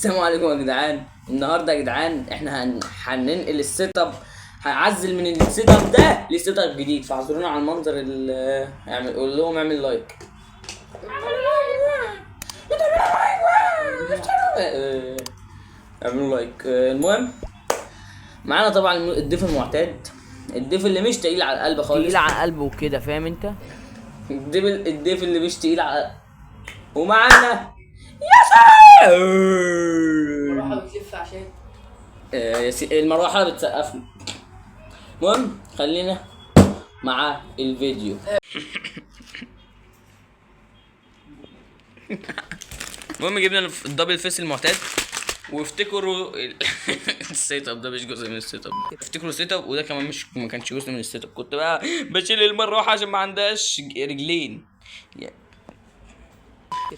السلام عليكم يا جدعان. النهارده يا جدعان احنا هننقل السيت اب، هعزل من السيت اب ده لسيت اب جديد، فاعذرونا على المنظر قول لهم اعمل لايك. اعملوا لايك. المهم معانا طبعا الضيف المعتاد، الضيف اللي مش تقيل على القلب خالص، تقيل على قلبه وكده، فاهم انت؟ الضيف اللي مش تقيل على، ومعانا ياسر. المروحة بتلف عشان المروحة بتسقف لي. المهم خلينا مع الفيديو. المهم جبنا الدبل فيس المعتاد، وافتكروا السيت اب ده مش جزء من السيت اب، افتكروا السيت اب وده كمان ما كانش جزء من السيت اب. كنت بقى بشيل المروحة عشان ما عندهاش رجلين.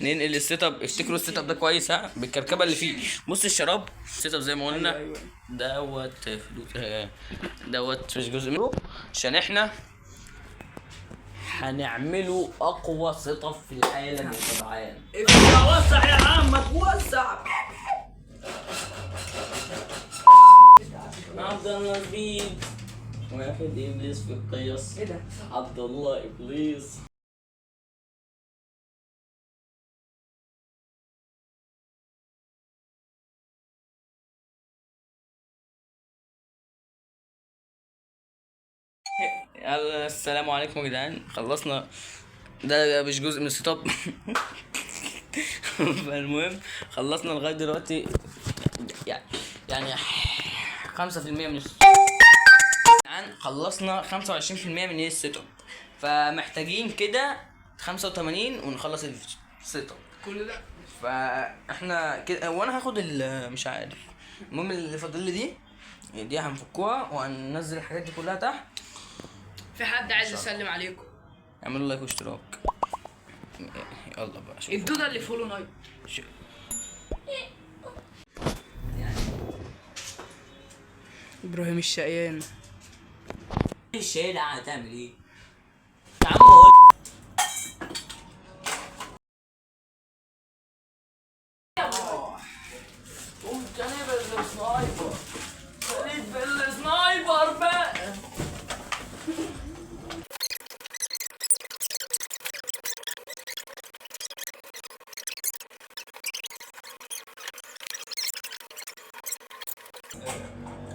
ننقل السيت اب، افتكروا السيت اب ده كويس، ها، بالكركبه اللي فيه. بص الشراب السيت اب زي ما قلنا دوت فلوس، دوت مش جزء منه، عشان احنا هنعمله اقوى سيت اب في العالم يا جدعان. وسع يا عمك وسع. عبد الله بيد واحد ابليس في القياس. ايه ده؟ عبد الله ابليس. يلا السلام عليكم يا جدعان، خلصنا. ده مش جزء من السيت اب. فالمهم خلصنا لغايه دلوقتي يعني 5% من خلصنا 25% من السيت اب، فمحتاجين كده 85 ونخلص السيت اب كل ده فاحنا كده. وانا هاخد مش عارف. المهم اللي فاضل لي دي هنفكوها وهننزل الحاجات دي كلها تحت. في حد عايز يسلم عليكم. اعملوا لايك واشتراك. يلا بقى شوف الدودة اللي فولو نايت. ابراهيم الشقيان. الشارع هتعمل ايه يا عم؟ قول قمت انا بالسنايبر، خليت بالسنايبر بقى.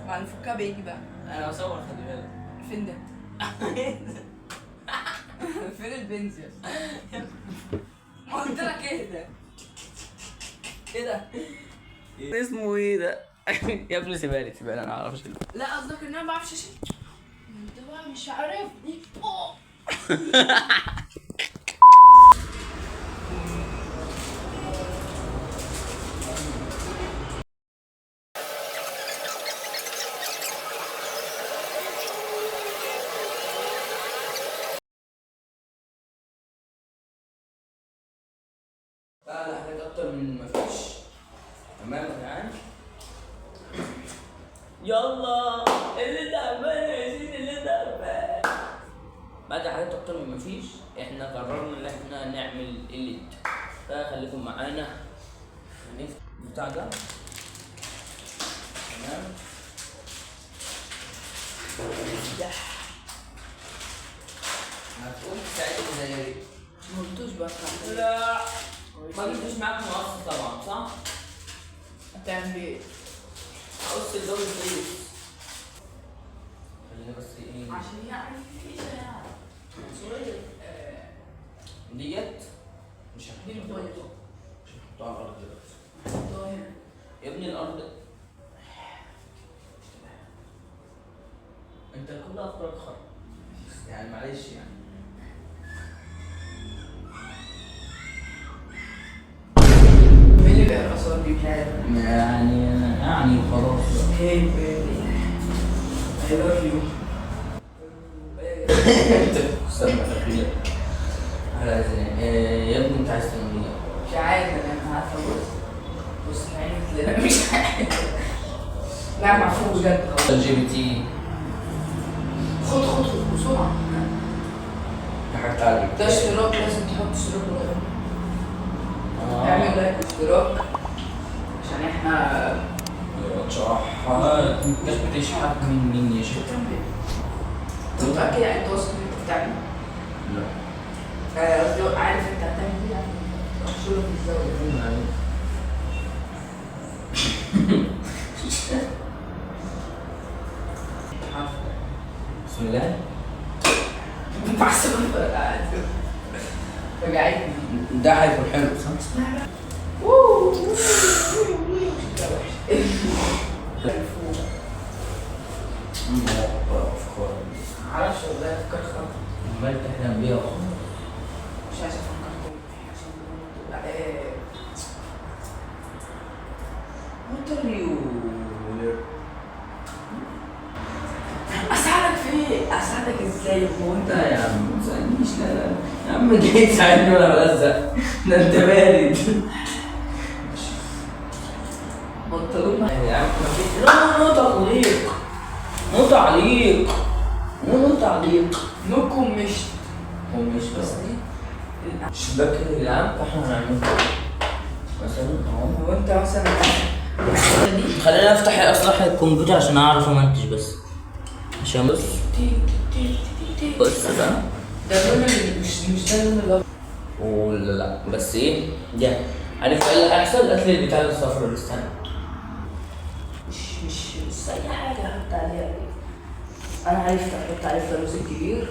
هنفكها بايدي بقى. انا بصور، خلي بالك. فين ده؟ فين البنز يا اسطى؟ ما قلت لك ايه ده؟ ايه ده؟ اسمه ايه ده؟ يا ابني سيبالي انا معرفش. لا قصدك ان انا ما بعرفش اشيل. انت بقى مش عارفني. بقى ده حاجات اكتر من مفيش. تمام يا جدعان، يلا اللي تعبان يا سيدي، اللي تعبان. بعد حاجات اكتر من مفيش احنا قررنا ان احنا نعمل الليد، فخليكم معانا. هنفتح البتاع ده. تمام، نفتح. هتقوم تساعدني زي ايه؟ ما قلتوش بقى. لا ما جبتش معاك مقص طبعا، صح؟ هتعمل ايه؟ قص الدبل فيس. خلينا بس ايه عشان يعني ديت مش دي الفايز. مش هنحطها على الارض دلوقتي حطها هنا. يا ابني. الارض انت كل افكارك خرا يعني، معلش يعني. مين اللي بيعرف اصلا دي؟ مش عارف. يعني خلاص. Hey baby, I love you. استنى تخيل على يا ابني انت عايز تعمل ايه؟ مش عارف انا عارفه. بص عيني مثل مش عارف. لا معفوش بجد خلاص. الجي بي تي خد بسرعه. حاجات عليك. ده اشتراك، لازم تحط اشتراك. اعمل لايك واشتراك عشان احنا احنا بصراحة انت بتشحت من مين يا شيخ؟ انت متأكد يعني انت واثق ان انت بتعمل؟ لا. قصدي عارف انت هتعمل ايه يعني؟ شغلك في الزاوية. بسم الله. محسوب وجعتني. ده هيكون حلو صح؟ معرفش والله افكار خالص. عمال تحلم بيها مش عايز افكر عشان اساعدك في ايه؟ اساعدك ازاي؟ هو انت لا يا عم ما تساعدنيش، لا لا يا عم جاي تساعدني وانا بلزق، ده انت بارد. بنطلون يا عم لا نو تعليق، نو تعليق، نو تعليق. نوكم مش هو مش بس بس دي الشباك كده يا جدعان، فاحنا هنعمل مثلا اهو. هو انت مثلا دي خلينا افتح اصلح الكمبيوتر عشان اعرف امنتج بس، عشان بص بص بقى. ده اللون اللي مش ده اللون الابيض. ولا لا بس ايه ده، عارف ايه اللي هيحصل؟ هات لي البتاع الصفرا اللي استنى. مش اي حاجه احط عليها ايه. انا عرفت احط عليه الفانوس الكبير.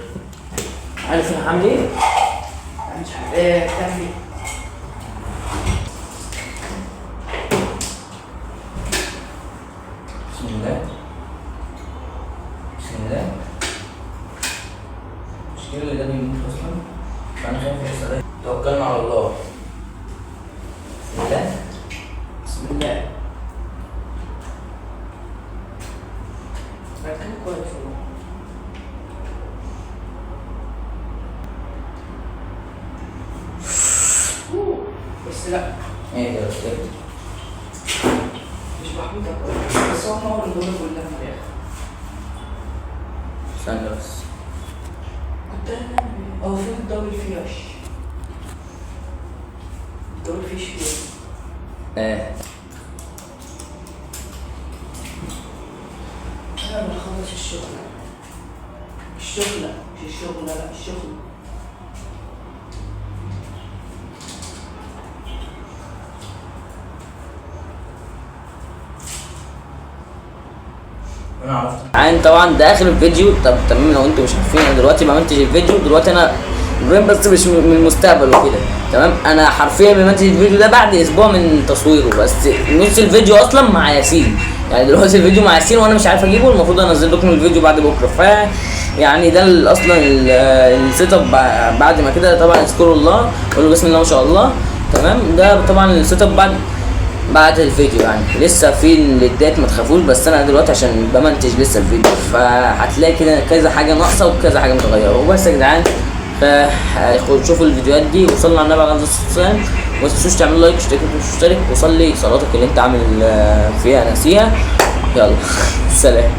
عارف انا هعمل ايه؟ أنا مش عارف ايه بتعمل ايه. بسم الله بسم الله. المشكلة اللي ده بيموت اصلا، فانا خايف يحصل ايه. توكلنا على الله. بسم الله بسم الله. ركز كويس والله. بس لا ايه ده بس ايه؟ مش محمود كويس، بس هو نور الدنيا كلها في الاخر. استنى بس. كنت انا هو فين الدبل فيش؟ الدبل فيش فين؟ ايه انا بخلص الشغل. الشغل مش الشغل، لا الشغل. انا عرفت. طبعا ده اخر الفيديو. طب تمام، لو انتوا مش عارفين انا دلوقتي بمنتج الفيديو، دلوقتي انا بس مش من المستقبل وكده تمام. انا حرفيا بمنتج الفيديو ده بعد اسبوع من تصويره، بس نص الفيديو اصلا مع ياسين. يعني دلوقتي الفيديو مع ياسين وانا مش عارف اجيبه، المفروض انزل لكم الفيديو بعد بكره. يعني ده اصلا السيت اب بعد ما كده. طبعا اذكروا الله، قولوا بسم الله ما شاء الله. تمام، ده طبعا السيت اب بعد الفيديو. يعني لسه في الليدات ما تخافوش، بس انا دلوقتي عشان بمنتج لسه الفيديو، فهتلاقي كده كذا حاجه ناقصه وكذا حاجه متغيره. وبس يا جدعان، شوفوا الفيديوهات دي وصلوا على النبي عليه الصلاه والسلام. وما تنسوش تعملوا لايك واشترك وصلي صلاتك اللي انت عامل فيها ناسيها. يلا سلام.